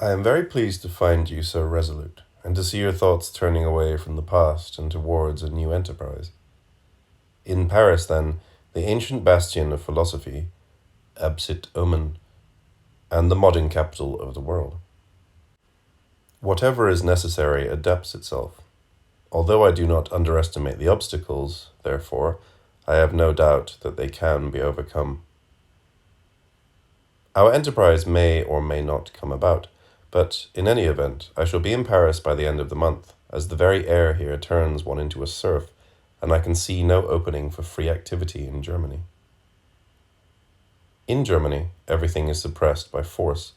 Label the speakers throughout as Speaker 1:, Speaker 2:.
Speaker 1: I am very pleased to find you so resolute, and to see your thoughts turning away from the past and towards a new enterprise. In Paris, then, the ancient bastion of philosophy, absit omen, and the modern capital of the world. Whatever is necessary adapts itself. Although I do not underestimate the obstacles, therefore, I have no doubt that they can be overcome. Our enterprise may or may not come about, but in any event, I shall be in Paris by the end of the month, as the very air here turns one into a serf, and I can see no opening for free activity in Germany. In Germany, everything is suppressed by force,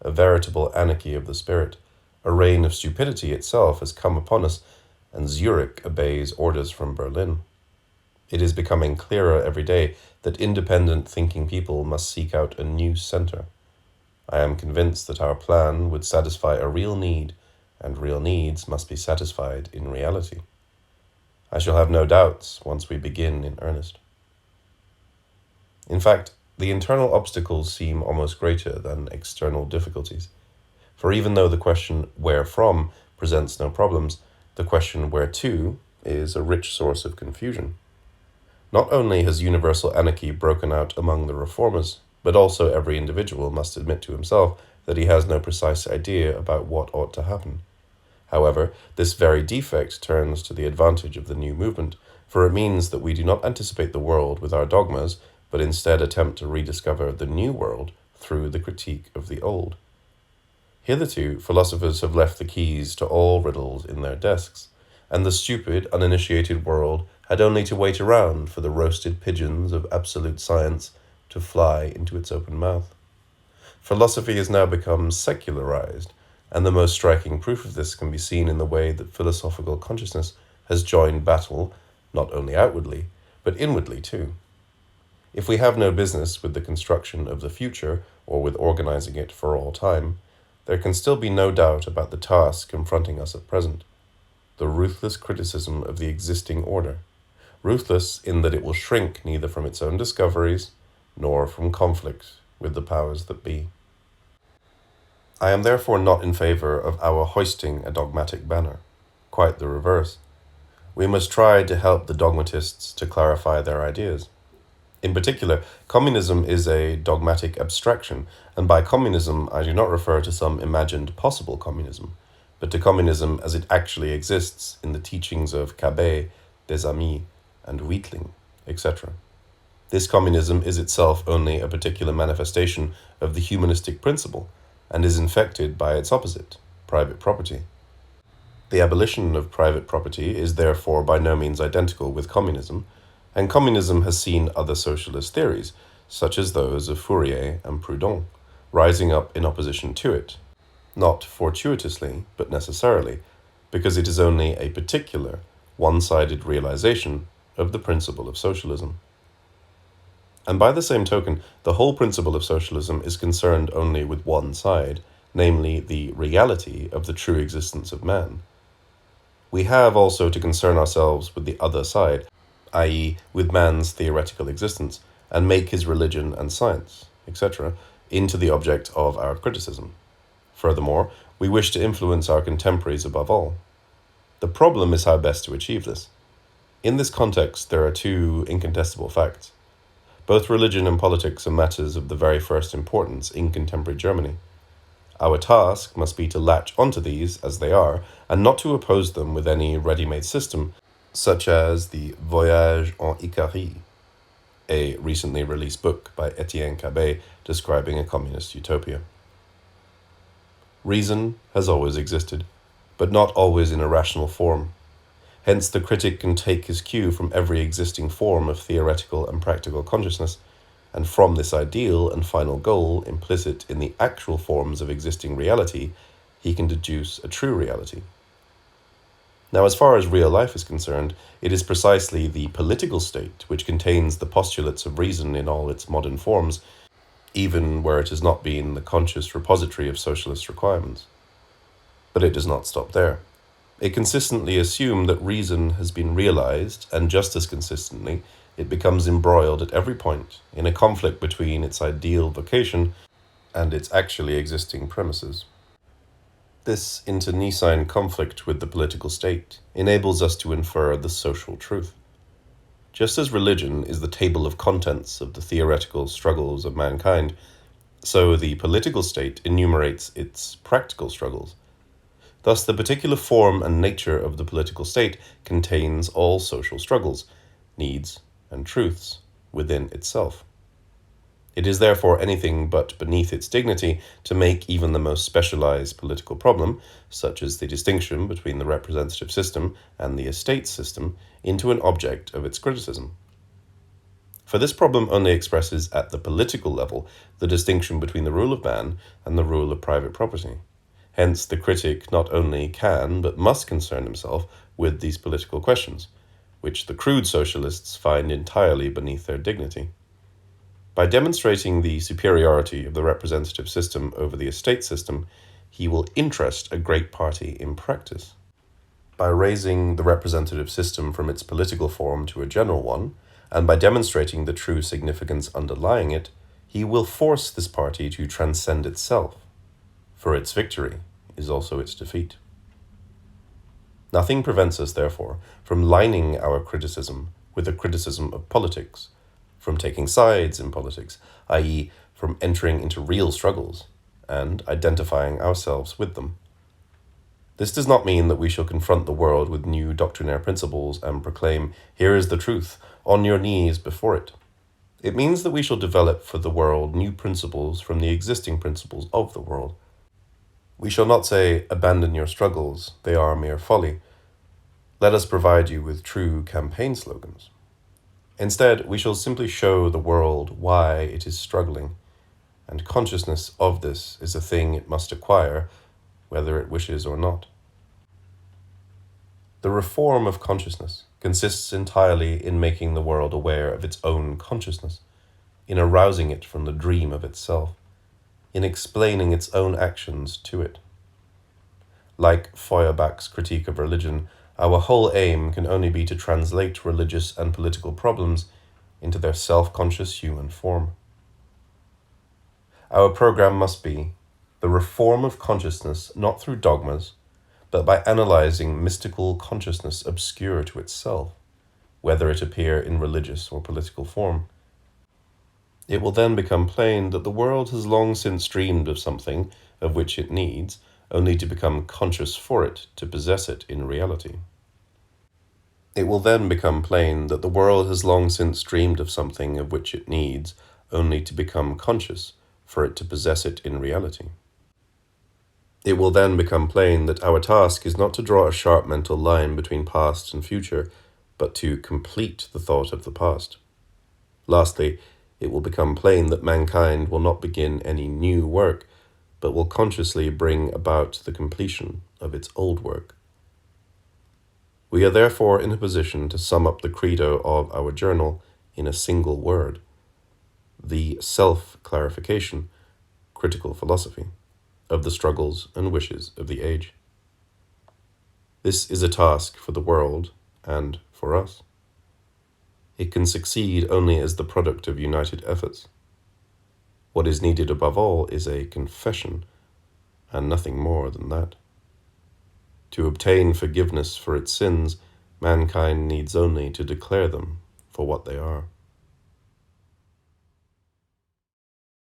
Speaker 1: a veritable anarchy of the spirit. A reign of stupidity itself has come upon us, and Zurich obeys orders from Berlin. It is becoming clearer every day that independent thinking people must seek out a new center. I am convinced that our plan would satisfy a real need, and real needs must be satisfied in reality. I shall have no doubts once we begin in earnest. In fact, the internal obstacles seem almost greater than external difficulties. For even though the question where from presents no problems, the question where to is a rich source of confusion. Not only has universal anarchy broken out among the reformers, but also every individual must admit to himself that he has no precise idea about what ought to happen. However, this very defect turns to the advantage of the new movement, for it means that we do not anticipate the world with our dogmas, but instead attempt to rediscover the new world through the critique of the old. Hitherto, philosophers have left the keys to all riddles in their desks, and the stupid, uninitiated world had only to wait around for the roasted pigeons of absolute science to fly into its open mouth. Philosophy has now become secularized, and the most striking proof of this can be seen in the way that philosophical consciousness has joined battle, not only outwardly, but inwardly too. If we have no business with the construction of the future, or with organizing it for all time, there can still be no doubt about the task confronting us at present: the ruthless criticism of the existing order. Ruthless in that it will shrink neither from its own discoveries, nor from conflict with the powers that be. I am therefore not in favor of our hoisting a dogmatic banner. Quite the reverse. We must try to help the dogmatists to clarify their ideas. In particular, communism is a dogmatic abstraction, and by communism I do not refer to some imagined possible communism, but to communism as it actually exists in the teachings of Cabet, Dézamy, and Weitling, etc. This communism is itself only a particular manifestation of the humanistic principle, and is infected by its opposite, private property. The abolition of private property is therefore by no means identical with communism, and communism has seen other socialist theories, such as those of Fourier and Proudhon, rising up in opposition to it, not fortuitously, but necessarily, because it is only a particular, one-sided realization of the principle of socialism. And by the same token, the whole principle of socialism is concerned only with one side, namely the reality of the true existence of man. We have also to concern ourselves with the other side, i.e., with man's theoretical existence, and make his religion and science, etc., into the object of our criticism. Furthermore, we wish to influence our contemporaries above all. The problem is how best to achieve this. In this context, there are two incontestable facts. Both religion and politics are matters of the very first importance in contemporary Germany. Our task must be to latch onto these as they are, and not to oppose them with any ready-made system, such as the Voyage en Icarie, a recently released book by Étienne Cabet describing a communist utopia. Reason has always existed, but not always in a rational form. Hence the critic can take his cue from every existing form of theoretical and practical consciousness, and from this ideal and final goal implicit in the actual forms of existing reality, he can deduce a true reality. Now, as far as real life is concerned, it is precisely the political state which contains the postulates of reason in all its modern forms, even where it has not been the conscious repository of socialist requirements. But it does not stop there. It consistently assumes that reason has been realized, and just as consistently, it becomes embroiled at every point in a conflict between its ideal vocation and its actually existing premises. This internecine conflict with the political state enables us to infer the social truth. Just as religion is the table of contents of the theoretical struggles of mankind, so the political state enumerates its practical struggles. Thus, the particular form and nature of the political state contains all social struggles, needs, and truths within itself. It is therefore anything but beneath its dignity to make even the most specialized political problem, such as the distinction between the representative system and the estate system, into an object of its criticism. For this problem only expresses at the political level the distinction between the rule of man and the rule of private property. Hence, the critic not only can, but must concern himself with these political questions, which the crude socialists find entirely beneath their dignity. By demonstrating the superiority of the representative system over the estate system, he will interest a great party in practice. By raising the representative system from its political form to a general one, and by demonstrating the true significance underlying it, he will force this party to transcend itself, for its victory is also its defeat. Nothing prevents us, therefore, from lining our criticism with a criticism of politics, from taking sides in politics, i.e., from entering into real struggles, and identifying ourselves with them. This does not mean that we shall confront the world with new doctrinaire principles and proclaim, "Here is the truth, on your knees before it." It means that we shall develop for the world new principles from the existing principles of the world. We shall not say, "Abandon your struggles, they are mere folly." Let us provide you with true campaign slogans. Instead, we shall simply show the world why it is struggling, and consciousness of this is a thing it must acquire, whether it wishes or not. The reform of consciousness consists entirely in making the world aware of its own consciousness, in arousing it from the dream of itself, in explaining its own actions to it. Like Feuerbach's critique of religion, our whole aim can only be to translate religious and political problems into their self-conscious human form. Our program must be the reform of consciousness not through dogmas, but by analyzing mystical consciousness obscure to itself, whether it appear in religious or political form. It will then become plain that the world has long since dreamed of something of which it needs only to become conscious for it to possess it in reality. It will then become plain that the world has long since dreamed of something of which it needs only to become conscious for it to possess it in reality. It will then become plain that our task is not to draw a sharp mental line between past and future, but to complete the thought of the past. Lastly, it will become plain that mankind will not begin any new work, but will consciously bring about the completion of its old work. We are therefore in a position to sum up the credo of our journal in a single word: the self-clarification, critical philosophy, of the struggles and wishes of the age. This is a task for the world and for us. It can succeed only as the product of united efforts. What is needed above all is a confession, and nothing more than that. To obtain forgiveness for its sins, mankind needs only to declare them for what they are.